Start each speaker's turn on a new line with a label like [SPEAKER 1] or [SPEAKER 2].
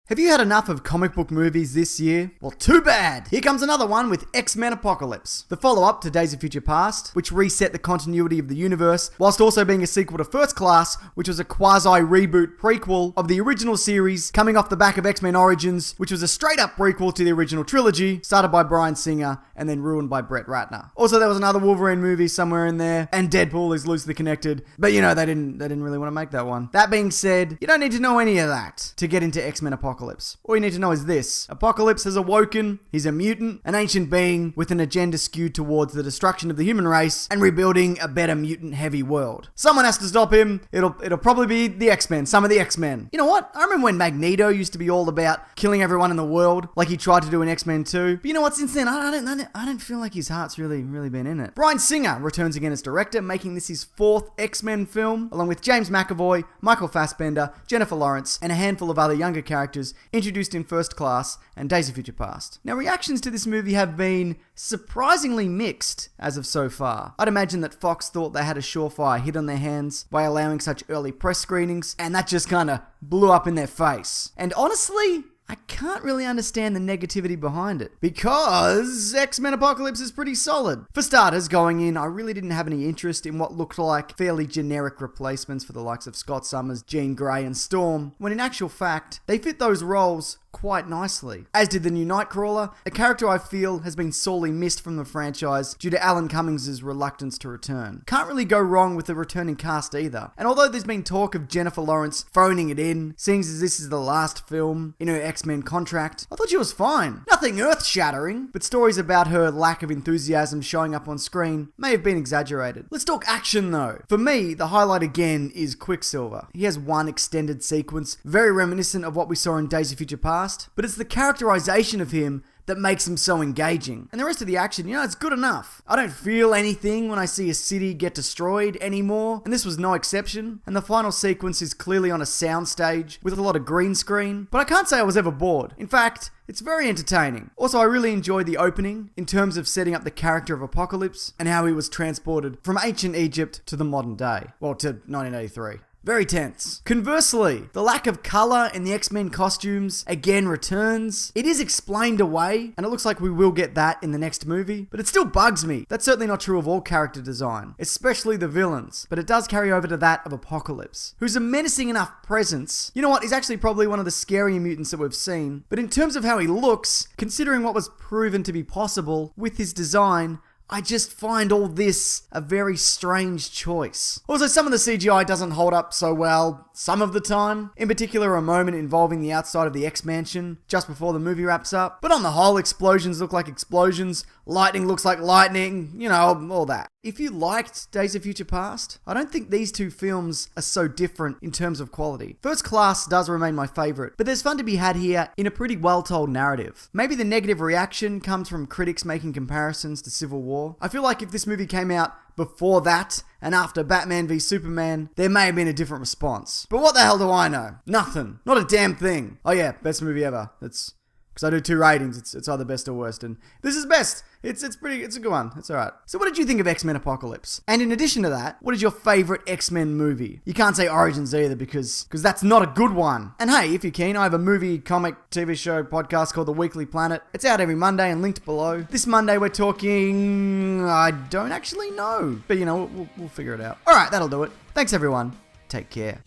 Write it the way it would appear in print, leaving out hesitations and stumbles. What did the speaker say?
[SPEAKER 1] Have you had enough of comic book movies this year? Well, too bad! Here comes another one with X-Men Apocalypse, the follow-up to Days of Future Past, which reset the continuity of the universe, whilst also being a sequel to First Class, which was a quasi-reboot prequel of the original series, coming off the back of X-Men Origins, which was a straight-up prequel to the original trilogy, started by Bryan Singer, and then ruined by Brett Ratner. Also, there was another Wolverine movie somewhere in there, and Deadpool is loosely connected, but you know, they didn't really want to make that one. That being said, you don't need to know any of that to get into X-Men Apocalypse. All you need to know is this. Apocalypse has awoken, he's a mutant, an ancient being with an agenda skewed towards the destruction of the human race and rebuilding a better mutant-heavy world. Someone has to stop him. It'll probably be the X-Men, some of the X-Men. You know what? I remember when Magneto used to be all about killing everyone in the world, like he tried to do in X-Men 2. But you know what? Since then, I don't feel like his heart's really been in it. Bryan Singer returns again as director, making this his fourth X-Men film, along with James McAvoy, Michael Fassbender, Jennifer Lawrence, and a handful of other younger characters introduced in First Class and Days of Future Past. Now, reactions to this movie have been surprisingly mixed as of so far. I'd imagine that Fox thought they had a surefire hit on their hands by allowing such early press screenings, and that just kinda blew up in their face. And honestly, I can't really understand the negativity behind it, because X-Men Apocalypse is pretty solid. For starters, going in, I really didn't have any interest in what looked like fairly generic replacements for the likes of Scott Summers, Jean Grey, and Storm, when in actual fact, they fit those roles quite nicely. As did the new Nightcrawler, a character I feel has been sorely missed from the franchise due to Alan Cummings' reluctance to return. Can't really go wrong with the returning cast either. And although there's been talk of Jennifer Lawrence phoning it in, seeing as this is the last film in her X-Men contract, I thought she was fine. Nothing earth-shattering, but stories about her lack of enthusiasm showing up on screen may have been exaggerated. Let's talk action though. For me, the highlight again is Quicksilver. He has one extended sequence, very reminiscent of what we saw in Days of Future Past, but it's the characterization of him that makes him so engaging. And the rest of the action, it's good enough. I don't feel anything when I see a city get destroyed anymore, and this was no exception. And the final sequence is clearly on a soundstage with a lot of green screen, but I can't say I was ever bored. In fact, it's very entertaining. Also, I really enjoyed the opening in terms of setting up the character of Apocalypse and how he was transported from ancient Egypt to the modern day. Well, to 1983. Very tense. Conversely, the lack of colour in the X-Men costumes again returns. It is explained away, and it looks like we will get that in the next movie, but it still bugs me. That's certainly not true of all character design, especially the villains, but it does carry over to that of Apocalypse, who's a menacing enough presence. You know what? He's actually probably one of the scarier mutants that we've seen, but in terms of how he looks, considering what was proven to be possible with his design, I just find all this a very strange choice. Also, some of the CGI doesn't hold up so well some of the time. In particular, a moment involving the outside of the X-Mansion just before the movie wraps up. But on the whole, explosions look like explosions, lightning looks like lightning, all that. If you liked Days of Future Past, I don't think these two films are so different in terms of quality. First Class does remain my favourite, but there's fun to be had here in a pretty well-told narrative. Maybe the negative reaction comes from critics making comparisons to Civil War. I feel like if this movie came out before that and after Batman v Superman, there may have been a different response. But what the hell do I know? Nothing. Not a damn thing. Oh yeah, best movie ever. That's because I do 2 ratings. It's either best or worst, and this is best. It's a good one. It's alright. So what did you think of X-Men Apocalypse? And in addition to that, what is your favourite X-Men movie? You can't say Origins either because that's not a good one. And hey, if you're keen, I have a movie, comic, TV show, podcast called The Weekly Planet. It's out every Monday and linked below. This Monday we're talking... I don't actually know. But we'll figure it out. Alright, that'll do it. Thanks everyone. Take care.